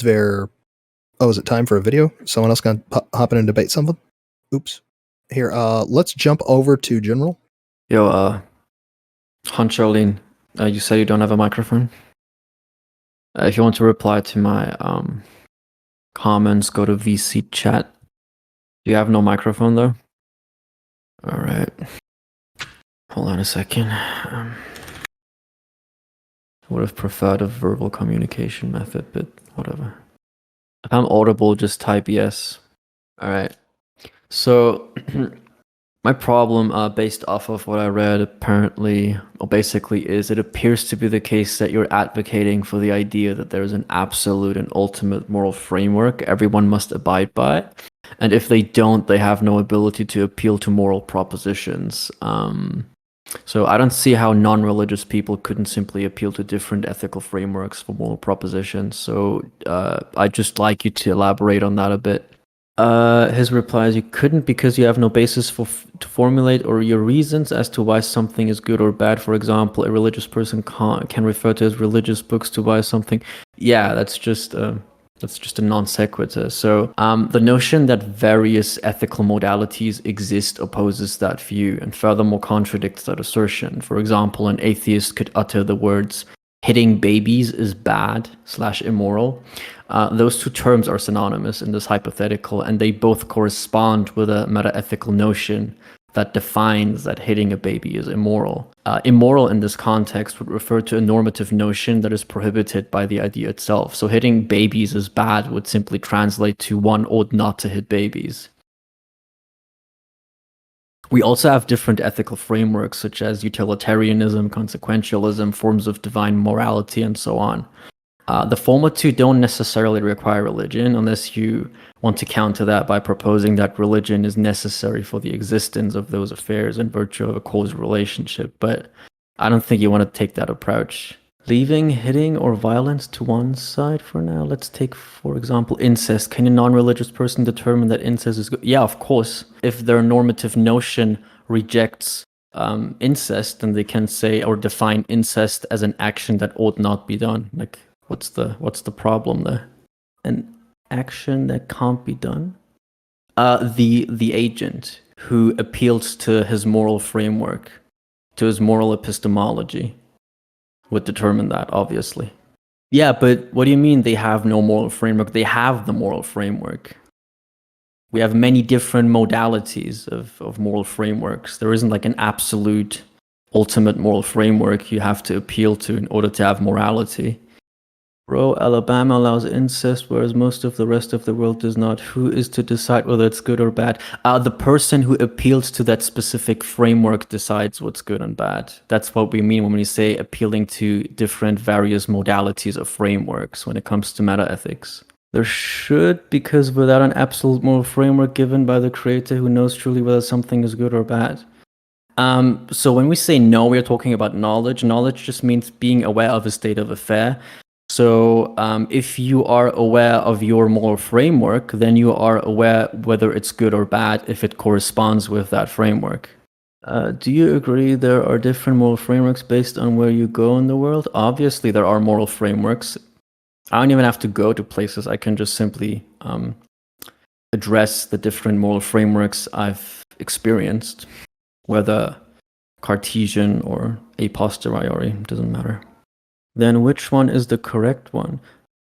there... Oh, is it time for a video? Someone else gonna hop in and debate something? Oops. Here, let's jump over to general. Yo, Huncholeen, you say you don't have a microphone? If you want to reply to my comments, go to VC chat. You have no microphone though? Alright. Hold on a second. I would have preferred a verbal communication method, but whatever. If I'm audible, just type yes. Alright. So, my problem, based off of what I read, apparently, or basically, is it appears to be the case that you're advocating for the idea that there is an absolute and ultimate moral framework everyone must abide by. And if they don't, they have no ability to appeal to moral propositions. So I don't see how non-religious people couldn't simply appeal to different ethical frameworks for moral propositions. So I'd just like you to elaborate on that a bit. His reply is, you couldn't because you have no basis to formulate or your reasons as to why something is good or bad. For example, a religious person can refer to his religious books to why something... Yeah, that's just a non sequitur. So the notion that various ethical modalities exist opposes that view and furthermore contradicts that assertion. For example, an atheist could utter the words, hitting babies is bad / immoral. Those two terms are synonymous in this hypothetical, and they both correspond with a metaethical notion that defines that hitting a baby is immoral. Immoral in this context would refer to a normative notion that is prohibited by the idea itself. So hitting babies is bad would simply translate to one ought not to hit babies. We also have different ethical frameworks such as utilitarianism, consequentialism, forms of divine morality, and so on. The former two don't necessarily require religion unless you want to counter that by proposing that religion is necessary for the existence of those affairs in virtue of a causal relationship. But I don't think you want to take that approach. Leaving hitting or violence to one side for now, let's take, for example, incest. Can a non-religious person determine that incest is good? Yeah, of course. If their normative notion rejects incest, then they can say or define incest as an action that ought not be done. Like, what's the problem there? An action that can't be done? The agent who appeals to his moral framework, to his moral epistemology, would determine that, obviously. Yeah, but what do you mean they have no moral framework? They have the moral framework. We have many different modalities of moral frameworks. There isn't like an absolute, ultimate moral framework you have to appeal to in order to have morality. Bro, Alabama allows incest, whereas most of the rest of the world does not. Who is to decide whether it's good or bad? The person who appeals to that specific framework decides what's good and bad. That's what we mean when we say appealing to different various modalities of frameworks when it comes to metaethics. There should, because without an absolute moral framework given by the creator who knows truly whether something is good or bad. So when we say no, we're talking about knowledge. Knowledge just means being aware of a state of affair. So if you are aware of your moral framework, then you are aware whether it's good or bad if it corresponds with that framework. Do you agree there are different moral frameworks based on where you go in the world? Obviously, there are moral frameworks. I don't even have to go to places. I can just simply address the different moral frameworks I've experienced, whether Cartesian or a posteriori, doesn't matter. Then which one is the correct one?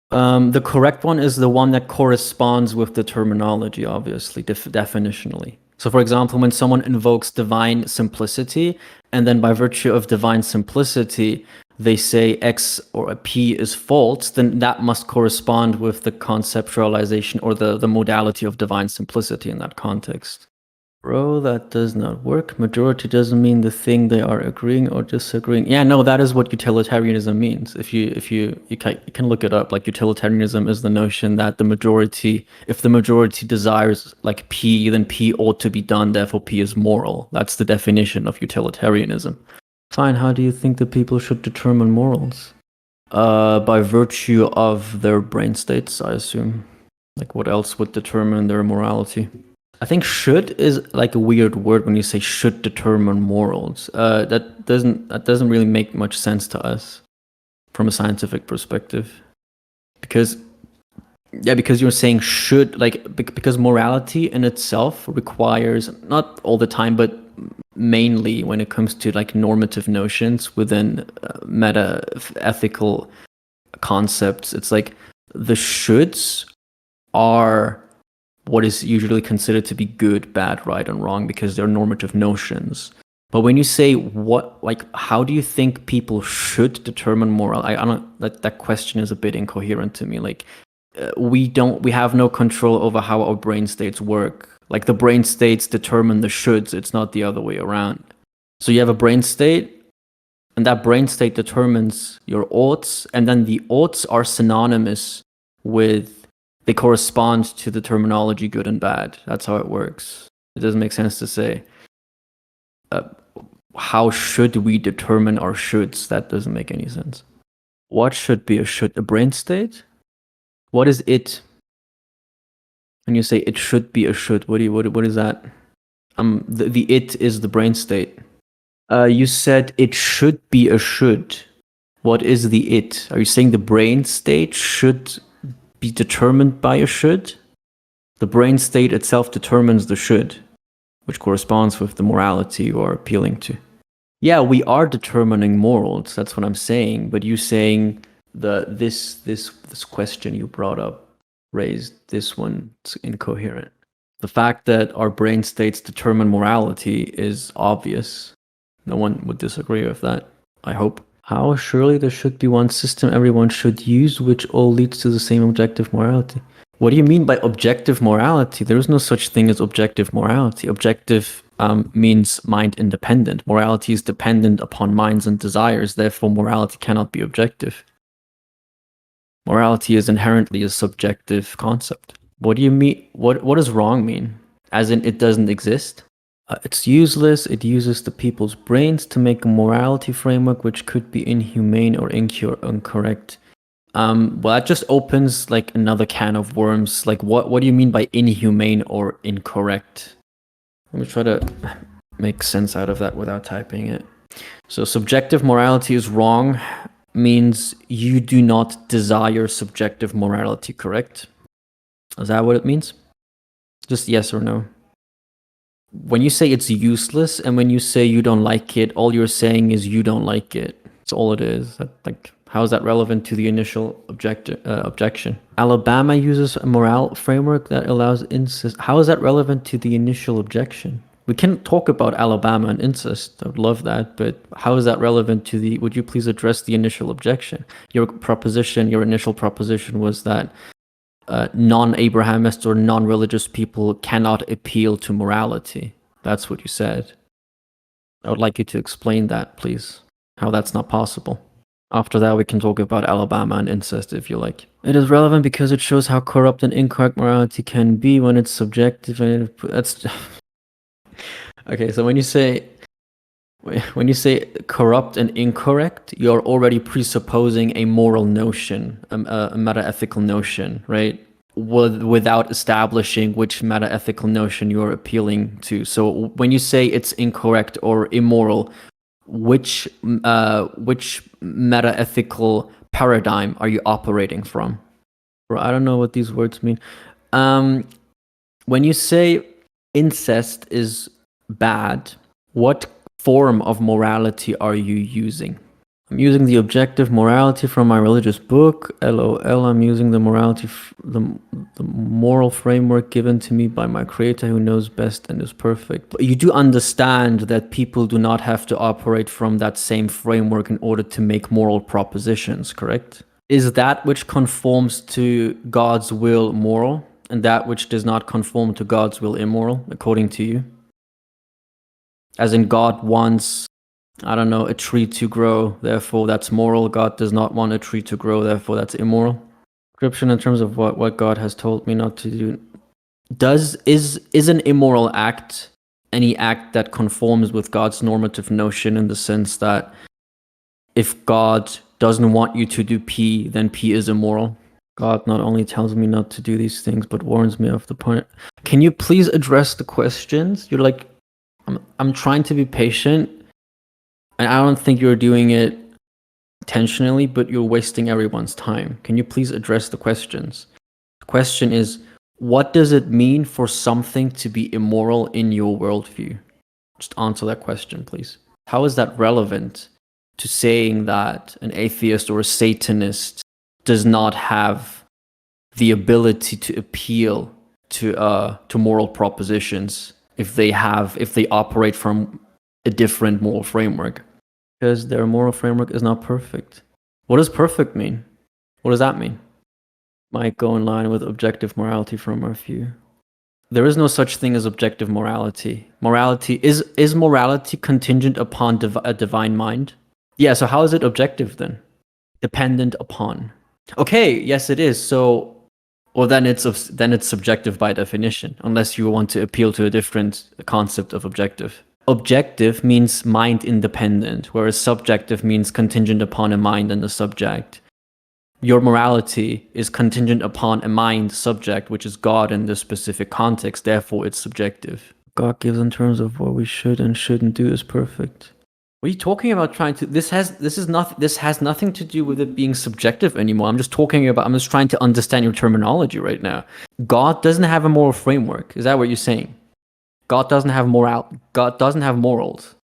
The correct one is the one that corresponds with the terminology, obviously, definitionally. So for example, when someone invokes divine simplicity, and then by virtue of divine simplicity, they say X or a P is false, then that must correspond with the conceptualization or the modality of divine simplicity in that context. Bro, that does not work. Majority doesn't mean the thing they are agreeing or disagreeing. Yeah, no, that is what utilitarianism means. If you can look it up. Like, utilitarianism is the notion that the majority, if the majority desires like P, then P ought to be done. Therefore, P is moral. That's the definition of utilitarianism. Fine. How do you think the people should determine morals? By virtue of their brain states, I assume. Like, what else would determine their morality? I think should is like a weird word when you say should determine morals. That doesn't really make much sense to us from a scientific perspective. Because Yeah, because you're saying should, like, because morality in itself requires, not all the time, but mainly when it comes to like normative notions within meta ethical concepts, it's like the shoulds are what is usually considered to be good, bad, right, and wrong because they're normative notions. But when you say what, like, how do you think people should determine moral? I don't. That question is a bit incoherent to me. Like, we have no control over how our brain states work. Like the brain states determine the shoulds. It's not the other way around. So you have a brain state, and that brain state determines your oughts, and then the oughts are synonymous with, they correspond to the terminology good and bad. That's how it works. It doesn't make sense to say, how should we determine our shoulds? That doesn't make any sense. What should be a should? A brain state? What is it? When you say it should be a should, what is that? The it is the brain state. You said it should be a should. What is the it? Are you saying the brain state should be determined by a should? The brain state itself determines the should, which corresponds with the morality you are appealing to. Yeah, we are determining morals. That's what I'm saying. But you saying this question you brought up raised this one, it's incoherent. The fact that our brain states determine morality is obvious. No one would disagree with that, I hope. How? Surely there should be one system everyone should use, which all leads to the same objective morality. What do you mean by objective morality? There is no such thing as objective morality. Objective means mind independent. Morality is dependent upon minds and desires. Therefore, morality cannot be objective. Morality is inherently a subjective concept. What do you mean? What does wrong mean? As in, it doesn't exist? It's useless. It uses the people's brains to make a morality framework which could be inhumane or incorrect. Well, that just opens like another can of worms. Like, what do you mean by inhumane or incorrect? Let me try to make sense out of that without typing it. So, subjective morality is wrong means you do not desire subjective morality, correct? Is that what it means? Just yes or no. When you say it's useless and when you say you don't like it, all you're saying is you don't like it. That's all it is. Like, how is that relevant to the initial objection? Alabama uses a morale framework that allows incest. How is that relevant to the initial objection? We can talk about Alabama and incest. I would love that, but how is that relevant to the? Would you please address the initial objection? Your initial proposition was that non-Abrahamists or non-religious people cannot appeal to morality. That's what you said. I would like you to explain that, please. How that's not possible. After that, we can talk about Alabama and incest if you like. It is relevant because it shows how corrupt and incorrect morality can be when it's subjective. And that's okay. So when you say corrupt and incorrect, you're already presupposing a moral notion, a meta-ethical notion, right? Without establishing which meta-ethical notion you're appealing to. So when you say it's incorrect or immoral, which meta-ethical paradigm are you operating from? Bro, I don't know what these words mean. When you say incest is bad, what form of morality are you using? I'm using the objective morality from my religious book. LOL. I'm using the morality, the moral framework given to me by my creator who knows best and is perfect. But you do understand that people do not have to operate from that same framework in order to make moral propositions, correct? Is that which conforms to God's will moral, and that which does not conform to God's will immoral, according to you? As in, God wants, I don't know, a tree to grow, therefore that's moral. God does not want a tree to grow, therefore that's immoral. Description in terms of what God has told me not to do. Is an immoral act any act that conforms with God's normative notion, in the sense that if God doesn't want you to do P, then P is immoral? God not only tells me not to do these things, but warns me of the point. Can you please address the questions? You're like, I'm trying to be patient, and I don't think you're doing it intentionally, but you're wasting everyone's time. Can you please address the questions? The question is, what does it mean for something to be immoral in your worldview? Just answer that question, please. How is that relevant to saying that an atheist or a Satanist does not have the ability to appeal to moral propositions if they operate from a different moral framework? Because their moral framework is not perfect. What does perfect mean? What does that mean? Might go in line with objective morality from our view. There is no such thing as objective morality. Morality is morality contingent upon a divine mind? Yeah, so how is it objective then? Dependent upon. Okay, yes it is. So, well then it's subjective by definition, unless you want to appeal to a different concept of objective. Objective means mind independent, whereas subjective means contingent upon a mind and a subject. Your morality is contingent upon a mind subject, which is God in this specific context, therefore it's subjective. God gives in terms of what we should and shouldn't do is perfect. What are you talking about this has nothing to do with it being subjective anymore. I'm just trying to understand your terminology right now. God doesn't have a moral framework. Is that what you're saying? God doesn't have morals.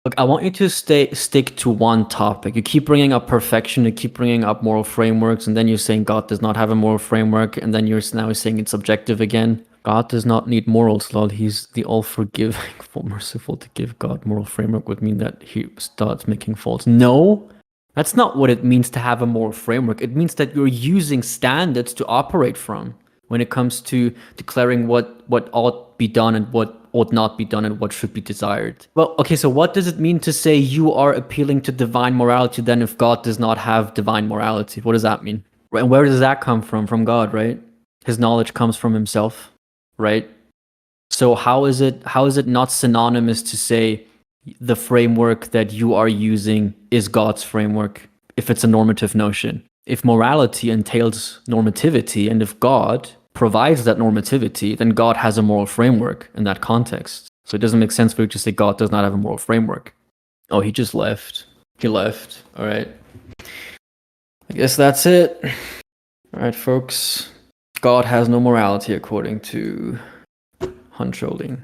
Look, I want you to stick to one topic. You keep bringing up perfection, you keep bringing up moral frameworks, and then you're saying God does not have a moral framework, and then you're now saying it's subjective again. God does not need morals, lol. He's the all-forgiving, full merciful. To give God moral framework would mean that he starts making faults. No, that's not what it means to have a moral framework. It means that you're using standards to operate from when it comes to declaring what ought be done and what ought not be done and what should be desired. Well, okay, so what does it mean to say you are appealing to divine morality then if God does not have divine morality? What does that mean? Right, and where does that come from? From God, right? His knowledge comes from himself, right? So how is it not synonymous to say the framework that you are using is God's framework if it's a normative notion? If morality entails normativity, and if God provides that normativity, then God has a moral framework in that context. So it doesn't make sense for you to say God does not have a moral framework. Oh, he just left. He left. All right. I guess that's it. All right, folks. God has no morality according to Huncholeen.